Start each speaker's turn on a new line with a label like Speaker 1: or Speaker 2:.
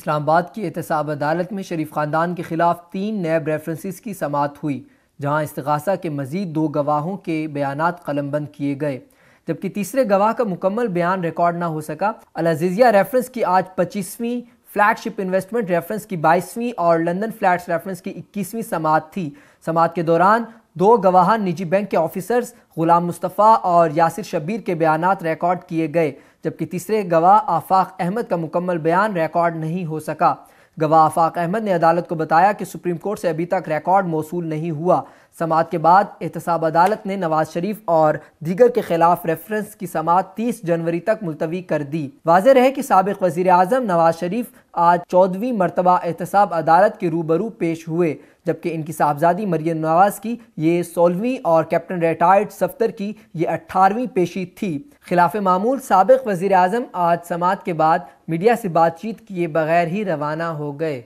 Speaker 1: इस्लामाबाद की एहतसाब अदालत में शरीफ ख़ानदान के खिलाफ 3 नैब रेफरेंसेस की समाअत हुई, जहां इस्तिग़ासा के मजीद 2 गवाहों के बयानात कलमबंद किए गए, जबकि तीसरे गवाह का मुकम्मल बयान रिकॉर्ड ना हो सका। अल अज़ीज़िया रेफरेंस की आज 25वीं, फ्लैगशिप इन्वेस्टमेंट रेफरेंस की 22वीं और लंदन फ्लैट्स रेफरेंस की 21वीं समाअत थी। समाअत के दौरान 2 गवाह निजी बैंक के ऑफिसर्स गुलाम मुस्तफ़ा और यासिर शब्बीर के बयानात रिकॉर्ड किए गए, जबकि तीसरे गवाह आफाक अहमद का मुकम्मल बयान रिकॉर्ड नहीं हो सका। गवाह आफाक अहमद ने अदालत को बताया कि सुप्रीम कोर्ट से अभी तक रिकॉर्ड मौसूल नहीं हुआ। समाअत के बाद एहतसाब अदालत ने नवाज शरीफ और दीगर के खिलाफ रेफरेंस की समाअत 30 जनवरी तक मुलतवी कर दी। वाज़ेह रहे कि साबिक़ वज़ीर आज़म नवाज शरीफ आज 14वीं मरतबा एहतसाब अदालत के रूबरू पेश हुए, जबकि इनकी साहबजादी मरियम नवाज की ये 16वीं और कैप्टन रिटायर्ड सफ्तर की ये 18वीं पेशी थी। खिलाफ मामूल साबिक़ वज़ीर आज़म आज समाअत के बाद मीडिया से बातचीत किए बगैर ही रवाना हो गए।